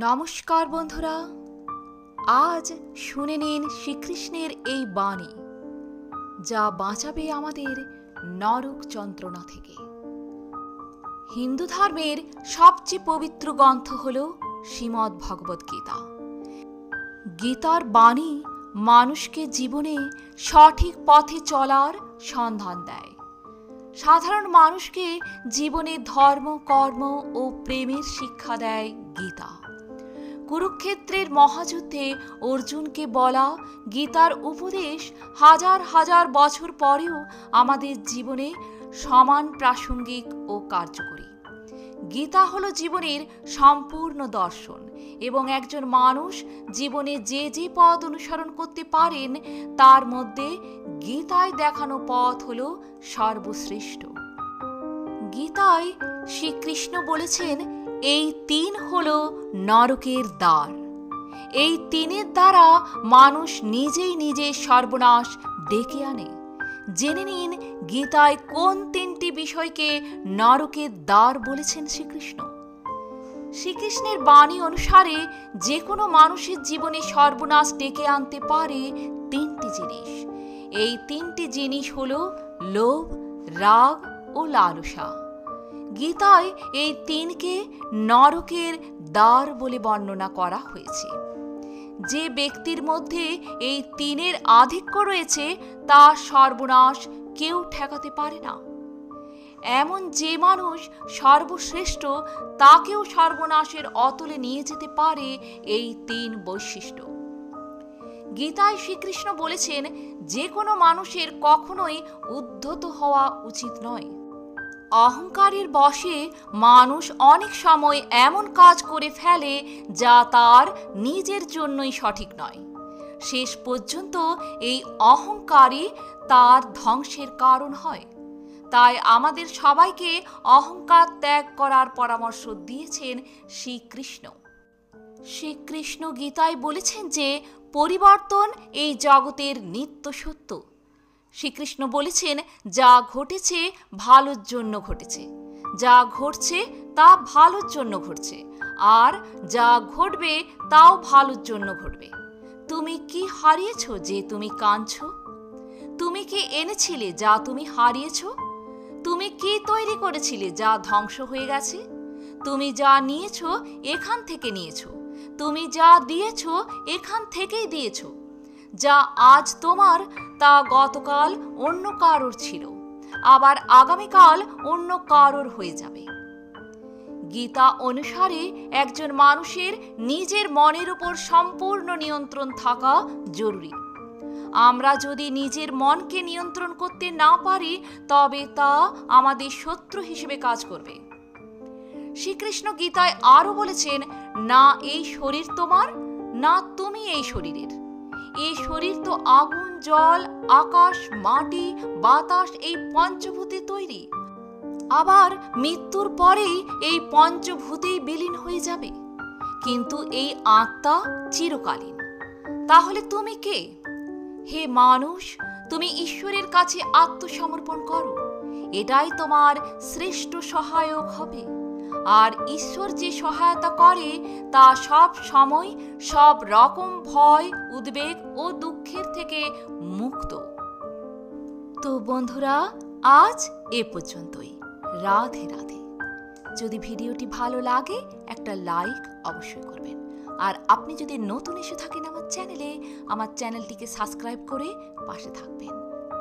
নমস্কার বন্ধুরা, আজ শুনে নিন শ্রীকৃষ্ণের এই বাণী, যা বাঁচাবে আমাদের নরক যন্ত্রণা থেকে। হিন্দু ধর্মের সবচেয়ে পবিত্র গ্রন্থ হল শ্রীমদ্ ভগবদ গীতা। গীতার বাণী মানুষকে জীবনে সঠিক পথে চলার সন্ধান দেয়। সাধারণ মানুষকে জীবনে ধর্ম, কর্ম ও প্রেমের শিক্ষা দেয় গীতা। কুরুক্ষেত্রের মহাযুদ্ধে অর্জুনকে বলা গীতার উপদেশ হাজার হাজার বছর পরেও আমাদের জীবনে সমান প্রাসঙ্গিক ও কার্যকরী। গীতা হলো জীবনের সম্পূর্ণ দর্শন এবং একজন মানুষ জীবনে যে যে পথ অনুসরণ করতে পারেন তার মধ্যে গীতায় দেখানো পথ হলো সর্বশ্রেষ্ঠ। গীতায় শ্রীকৃষ্ণ বলেছেন, এই তিন হলো নরকের দ্বার। এই তিনের দ্বারা মানুষ নিজেই নিজের সর্বনাশ ডেকে আনে। জেনে নিন গীতায় কোন তিনটি বিষয়কে নরকের দ্বার বলেছেন শ্রীকৃষ্ণ। শ্রীকৃষ্ণের বাণী অনুসারে যে কোনো মানুষের জীবনে সর্বনাশ ডেকে আনতে পারে তিনটি জিনিস। এই তিনটি জিনিস হলো লোভ, রাগ ও লালসা। গীতায় এই তিনকে নরকের দ্বার বলে বর্ণনা করা হয়েছে। যে ব্যক্তির মধ্যে এই তিনের আধিক্য রয়েছে তার সর্বনাশ কেউ ঠেকাতে পারে না। এমন যে মানুষ সর্বশ্রেষ্ঠ তাকেও সর্বনাশের অতলে নিয়ে যেতে পারে এই তিন বৈশিষ্ট্য। গীতায় শ্রীকৃষ্ণ বলেছেন, যে কোনো মানুষের কখনোই উদ্ধত হওয়া উচিত নয়। অহংকারের বশে মানুষ অনেক সময় এমন কাজ করে ফেলে যা তার নিজের জন্যই সঠিক নয়। শেষ পর্যন্ত এই অহংকারই তার ধ্বংসের কারণ হয়। তাই আমাদের সবাইকে অহংকার ত্যাগ করার পরামর্শ দিয়েছেন শ্রীকৃষ্ণ। শ্রীকৃষ্ণ গীতায় বলেছেন যে পরিবর্তন এই জগতের নিত্য সত্য। শ্রীকৃষ্ণ বলেছেন, যা ঘটেছে ভালোর জন্য ঘটেছে, যা ঘটছে তা ভালোর জন্য ঘটছে, আর যা ঘটবে তাও ভালোর জন্য ঘটবে। তুমি কি হারিয়েছ যে তুমি কাঁদছ? তুমি কি এনেছিলে যা তুমি হারিয়েছ? তুমি কি তৈরি করেছিলে যা ধ্বংস হয়ে গেছে? তুমি যা নিয়েছ এখান থেকে নিয়েছ, তুমি যা দিয়েছ এখান থেকেই দিয়েছ। যা আজ তোমার তা গতকাল অন্য কারোর ছিল, আবার আগামীকাল অন্য কারোর হয়ে যাবে। গীতা অনুসারে একজন মানুষের নিজের মনের উপর সম্পূর্ণ নিয়ন্ত্রণ থাকা জরুরি। আমরা যদি নিজের মনকে নিয়ন্ত্রণ করতে না পারি তবে তা আমাদের শত্রু হিসেবে কাজ করবে। শ্রীকৃষ্ণ গীতায় আরও বলেছেন, না এই শরীর তোমার, না তুমি এই শরীরের। এই শরীর তো আগুন, জল, আকাশ, মাটি, বাতাস এই পঞ্চভূতে তৈরি। আবার মৃত্যুর পরেই এই পঞ্চভূতেই বিলীন হয়ে যাবে। কিন্তু এই আত্মা চিরকালীন। তাহলে তুমি কে? হে মানুষ, তুমি ঈশ্বরের কাছে আত্মসমর্পণ করো। এটাই তোমার শ্রেষ্ঠ সহায়ক হবে। আর ঈশ্বর যে সহায়তা করে তা সব সময় সব রকম ভয়, উদ্বেগ ও দুঃখের থেকে মুক্ত। তো বন্ধুরা, আজ এ পর্যন্তই। রাধে রাধে। যদি ভিডিওটি ভালো লাগে একটা লাইক অবশ্যই করবেন। আর আপনি যদি নতুন এসে থাকেন আমার চ্যানেলটিকে সাবস্ক্রাইব করে পাশে থাকবেন।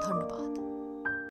ধন্যবাদ।